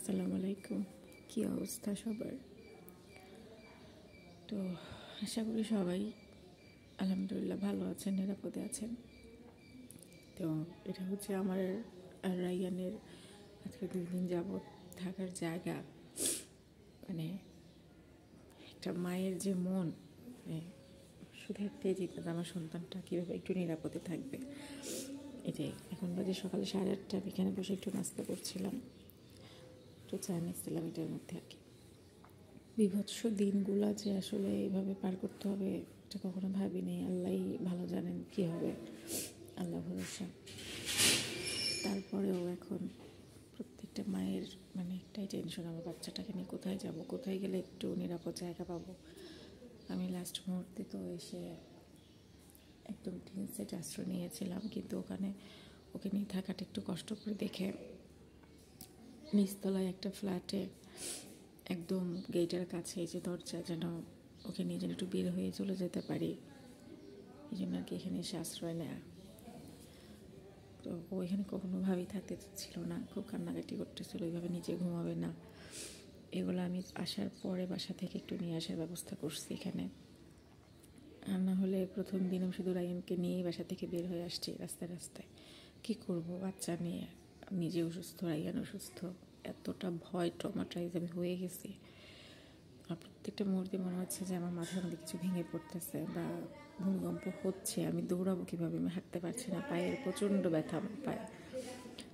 আসসালামু আলাইকুম। কী অবস্থা সবার? তো আশা করি সবাই আলহামদুলিল্লাহ ভালো আছেন, নিরাপদে আছেন। তো এটা হচ্ছে আমার আর রাইয়ানের আজকে 2 দিন যাবৎ থাকার জায়গা। মানে একটা মায়ের যে মন, শুধু একটাই চিন্তা, আমার সন্তানটা কীভাবে একটু নিরাপদে থাকবে। এটাই। এখন বাজে সকালে 8:30। আমি এখানে বসে একটু নাস্তা করছিলাম, একটু চা নিচ্ছিলাম, এটার মধ্যে আর কি। বিভৎস দিনগুলো যে আসলে এইভাবে পার করতে হবে এটা কখনো ভাবিনি। আল্লাহই ভালো জানেন কী হবে, আল্লাহ ভরসা। তারপরেও এখন প্রত্যেকটা মায়ের একটাই টেনশন, আমার বাচ্চাটাকে নিয়ে কোথায় যাব, কোথায় গেলে একটু নিরাপদ জায়গা পাবো। আমি লাস্ট মুহূর্তে তো এসে একদম টিন সেট আশ্রয় নিয়েছিলাম, কিন্তু ওকে নিয়ে থাকাটা একটু কষ্ট করে দেখে নিচতলায় একটা ফ্ল্যাটে একদম গেটের কাছে যে দরজা, যেন ওকে নিয়ে যেন একটু বের হয়ে চলে যেতে পারি, এই জন্য আর কি এখানে এসে আশ্রয় নেয়া। তো ও এখানে কখনোভাবেই থাকতে ছিল না, খুব কান্নাকাটি করতেছিল, ওইভাবে নিচে ঘুমাবে না। এগুলো আমি আসার পরে বাসা থেকে একটু নিয়ে আসার ব্যবস্থা করছি এখানে। আর না হলে প্রথম দিন আমি শুধু রায়ানকে নিয়েই বাসা থেকে বের হয়ে আসছি রাস্তায় রাস্তায়। কী করবো, বাচ্চা নিয়ে, নিজে অসুস্থ, রায়ান অসুস্থ, এতটা ভয় ট্রমাটাইজ আমি হয়ে গেছি। আর প্রত্যেকটা মুহূর্তে মনে হচ্ছে যে আমার মাথার মধ্যে কিছু ভেঙে পড়তেছে বা ভূমিকম্প হচ্ছে। আমি দৌড়াবো কীভাবে, আমি হাঁটতে পারছি না, পায়ের প্রচণ্ড ব্যথা আমার পায়ে।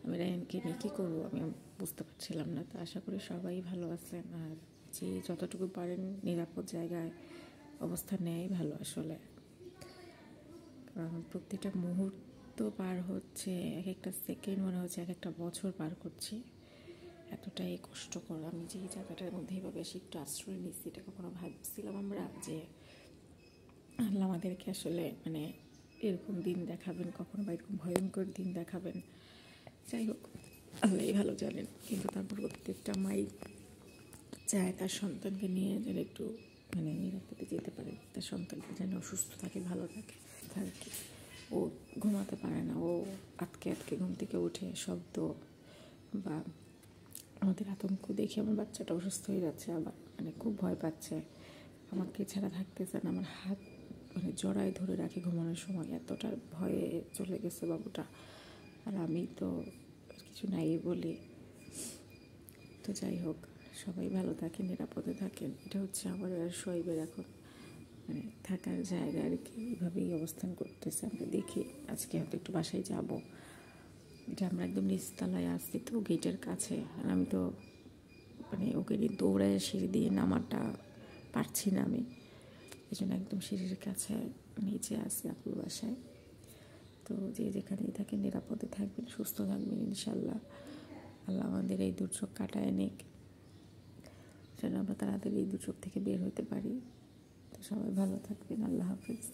আমি রায়ানকে নিয়ে কী করবো আমি বুঝতে পারছিলাম না। তো আশা করি সবাই ভালো আছেন, আর যে যতটুকু পারেন নিরাপদ জায়গায় অবস্থান নেয়াই ভালো আসলে। কারণ প্রত্যেকটা মুহূর্ত পার হচ্ছে, এক একটা সেকেন্ড মনে হচ্ছে এক একটা বছর পার করছি, এতটাই কষ্টকর। আমি যে জায়গাটার মধ্যে এইভাবে এসে একটু আশ্রয় নিচ্ছি, এটা কখনো ভাবছিলাম আমরা যে আল্লাহ আমাদেরকে আসলে এরকম দিন দেখাবেন কখনো, বা এরকম ভয়ঙ্কর দিন দেখাবেন। যাই হোক, আল্লাহই ভালো জানেন। কিন্তু তারপর প্রত্যেকটা মাই চায় তার সন্তানকে নিয়ে যেন একটু নিরাপদে যেতে পারে, তার সন্তানকে যেন অসুস্থ থাকে, ভালো থাকে। আর কি, ও ঘুমাতে পারে না, ও আটকে আটকে ঘুম থেকে উঠে শব্দ বা আমাদের আতঙ্ক দেখে আমার বাচ্চাটা অসুস্থ হয়ে যাচ্ছে, আবার খুব ভয় পাচ্ছে, আমাকে ছাড়া থাকতেছে না, আমার হাত জড়ায় ধরে রাখে ঘুমানোর সময়, এতটা ভয়ে চলে গেছে বাবুটা। আর আমি তো কিছু নাই বলি। তো যাই হোক, সবাই ভালো থাকেন, নিরাপদে থাকেন। এটা হচ্ছে আমার আর শোয়েবের এখন থাকার জায়গা আর কি। এইভাবেই অবস্থান করতেছে। আমরা দেখি আজকে হয়তো একটু বাসায় যাব। এটা আমরা একদম নিচতলায় আসছি তো, গেটের কাছে। আর আমি তো ওকে নিয়ে দৌড়ায় সিঁড়ি দিয়ে নামাটা পারছি না আমি, এই জন্য একদম সিঁড়ির কাছে নিচে আসি আপুর বাসায়। তো যে যেখানেই থাকেন নিরাপদে থাকবেন, সুস্থ থাকবেন ইনশাল্লাহ। আল্লাহ আমাদের এই দুর্যোগ কাটায় নিক, যেন আমরা তাড়াতাড়ি এই দুর্যোগ থেকে বের হতে পারি। তো সবাই ভালো থাকবেন। আল্লাহ হাফিজ।